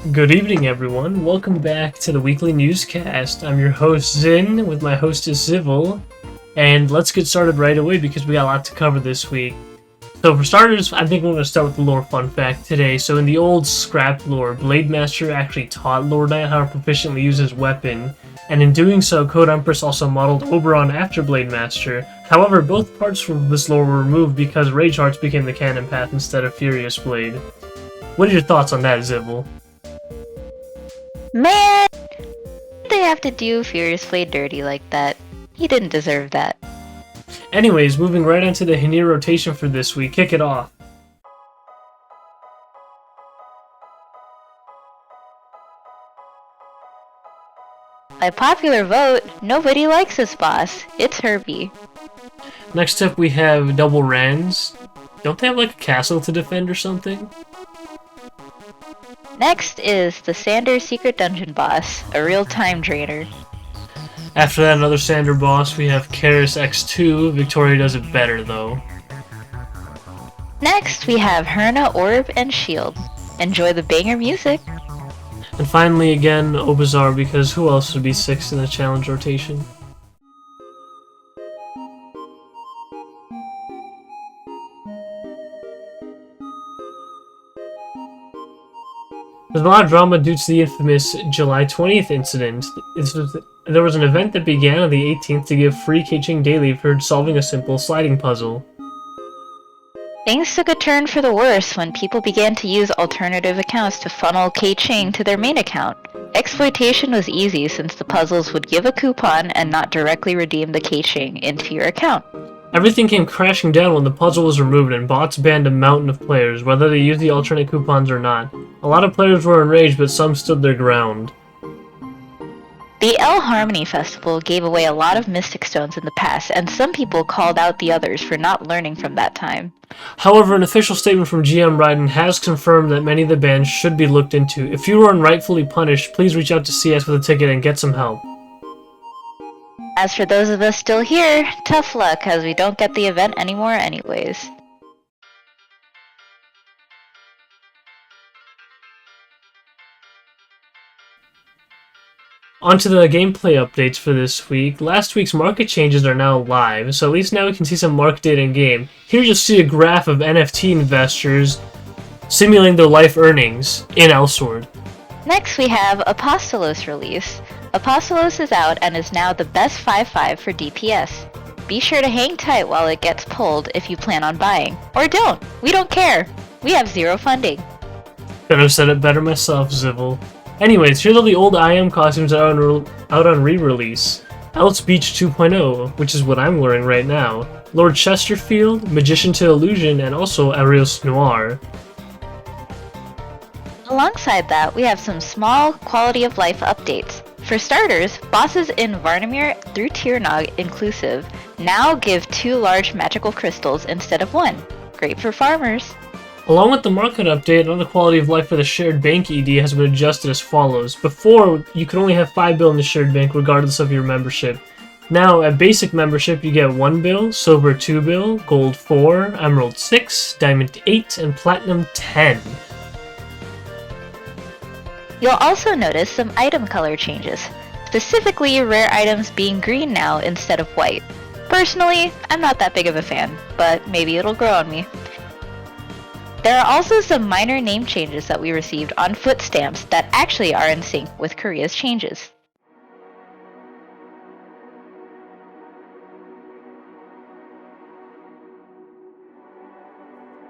Good evening, everyone. Welcome back to the weekly newscast. I'm your host, Zin, with my hostess, Zivil. And let's get started right away because we got a lot to cover this week. So for starters, I think we're going to start with the lore fun fact today. So in the old scrapped lore, Blade Master actually taught Lord Knight how to proficiently use his weapon. And in doing so, Code Empress also modeled Oberon after Blade Master. However, both parts from this lore were removed because Rage Hearts became the canon path instead of Furious Blade. What are your thoughts on that, Zivil? Man! They have to do Furious Blade dirty like that. He didn't deserve that. Anyways, moving right into the Hanir rotation for this week, kick it off. By popular vote, nobody likes this boss. It's Herbie. Next up we have Double Rans. Don't they have like a castle to defend or something? Next is the Sander Secret Dungeon boss, a real time drainer. After that, another Sander boss, we have Karis X2. Victoria does it better though. Next we have Herna Orb and Shield. Enjoy the banger music. And finally again, Obazar, because who else would be 6th in the challenge rotation? There's a lot of drama due to the infamous July 20th incident. There was an event that began on the 18th to give free Keiching daily for solving a simple sliding puzzle. Things took a turn for the worse when people began to use alternative accounts to funnel Keiching to their main account. Exploitation was easy since the puzzles would give a coupon and not directly redeem the Keiching into your account. Everything came crashing down when the puzzle was removed and bots banned a mountain of players, whether they used the alternate coupons or not. A lot of players were enraged, but some stood their ground. The El Harmony Festival gave away a lot of Mystic Stones in the past, and some people called out the others for not learning from that time. However, an official statement from GM Raiden has confirmed that many of the bans should be looked into. If you were unrightfully punished, please reach out to CS with a ticket and get some help. As for those of us still here, tough luck, as we don't get the event anymore anyways. On to the gameplay updates for this week. Last week's market changes are now live, so at least now we can see some market data in-game. Here you'll see a graph of NFT investors simulating their life earnings in Elsword. Next we have Apostolos release. Apostolos is out and is now the best 5/5 for DPS. Be sure to hang tight while it gets pulled if you plan on buying. Or don't! We don't care! We have zero funding. Could have said it better myself, Zivil. Anyways, here's all the old IM costumes that are out on re-release. Elts Beach 2.0, which is what I'm wearing right now. Lord Chesterfield, Magician to Illusion, and also Arios Noir. Alongside that, we have some small quality of life updates. For starters, bosses in Varnamir through Tirnog inclusive now give 2 large magical crystals instead of 1. Great for farmers. Along with the market update, another quality of life for the shared bank ED has been adjusted as follows. Before, you could only have 5 bill in the shared bank regardless of your membership. Now, at basic membership, you get 1 bill, silver 2 bill, gold 4, emerald 6, diamond 8, and platinum 10. You'll also notice some item color changes, specifically rare items being green now instead of white. Personally, I'm not that big of a fan, but maybe it'll grow on me. There are also some minor name changes that we received on foot stamps that actually are in sync with Korea's changes.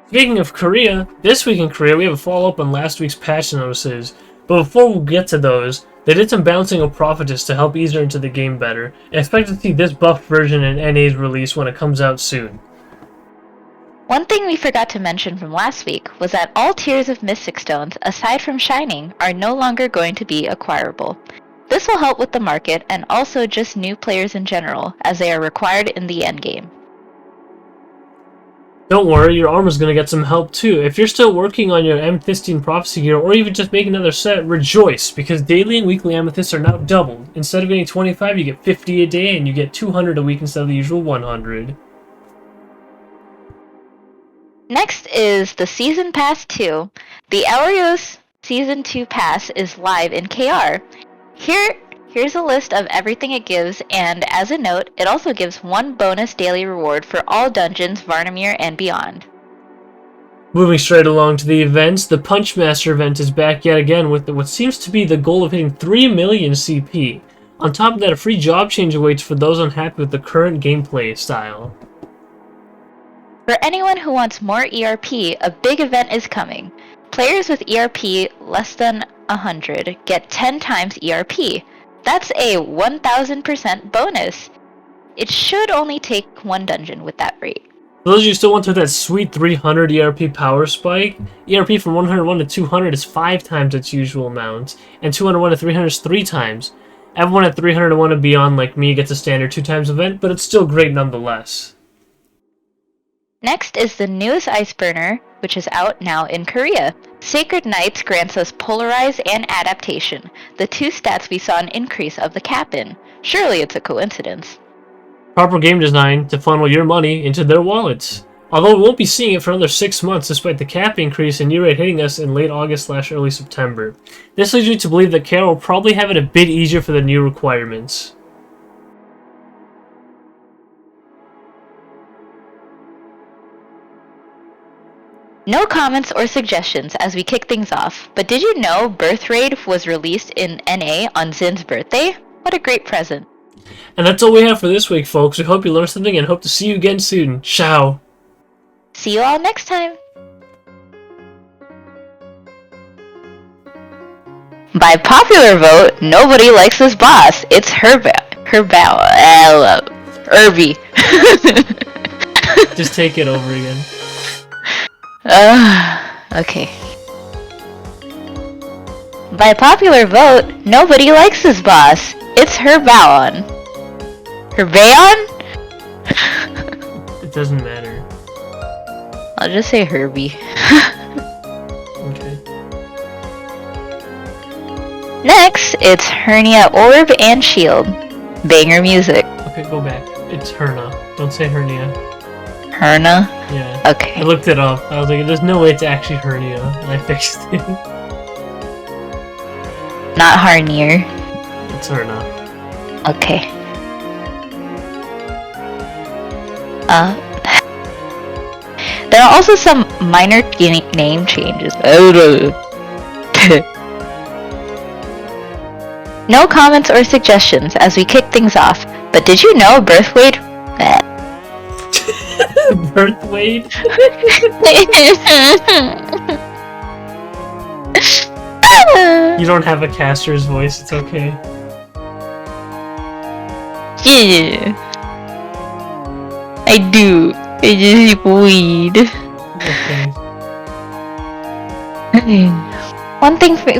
Speaking of Korea, this week in Korea we have a follow-up on last week's patch notices. But before we get to those, they did some balancing of Prophetess to help ease her into the game better. I expect to see this buffed version in NA's release when it comes out soon. One thing we forgot to mention from last week was that all tiers of Mystic Stones, aside from Shining, are no longer going to be acquirable. This will help with the market and also just new players in general, as they are required in the endgame. Don't worry, your armor's gonna get some help too. If you're still working on your Amethystine Prophecy gear, or even just making another set, rejoice, because daily and weekly amethysts are now doubled. Instead of getting 25, you get 50 a day, and you get 200 a week instead of the usual 100. Next is the Season Pass 2. The Arios Season 2 Pass is live in KR. Here's a list of everything it gives, and as a note, it also gives one bonus daily reward for all dungeons, Varnamir, and beyond. Moving straight along to the events, the Punchmaster event is back yet again with what seems to be the goal of hitting 3 million CP. On top of that, a free job change awaits for those unhappy with the current gameplay style. For anyone who wants more ERP, a big event is coming. Players with ERP less than 100 get 10 times ERP. That's a 1000% bonus. It should only take one dungeon with that rate. For those of you who still want to hit that sweet 300 ERP power spike, ERP from 101 to 200 is 5 times its usual amount, and 201 to 300 is 3 times. Everyone at 301 and beyond, like me, gets a standard 2 times event, but it's still great nonetheless. Next is the newest Iceburner, which is out now in Korea. Sacred Knights grants us Polarize and Adaptation, the 2 stats we saw an increase of the cap in. Surely it's a coincidence. Proper game design to funnel your money into their wallets. Although we won't be seeing it for another 6 months despite the cap increase and new rate hitting us in late August/early September. This leads me to believe that KR will probably have it a bit easier for the new requirements. No comments or suggestions as we kick things off, but did you know Birth Raid was released in NA on Zin's birthday? What a great present. And that's all we have for this week, folks. We hope you learned something and hope to see you again soon. Ciao! See you all next time! By popular vote, nobody likes this boss. It's Herbie. Just take it over again. Okay. By popular vote, nobody likes this boss. It's Herbaon. Herbaon? It doesn't matter. I'll just say Herbie. Okay. Next, it's Hernia Orb and Shield. Banger music. Okay, go back. It's Herna. Don't say hernia. Herna? Yeah. Okay. I looked it up. I was like, there's no way it's actually hernia. And I fixed it. Not Harnier. It's Herna. Okay. There are also some minor name changes. No comments or suggestions as we kick things off, but did you know Birthwade? Birthwade? You don't have a caster's voice, it's okay. Yeah. I do. I just sip weed. Okay. One thing for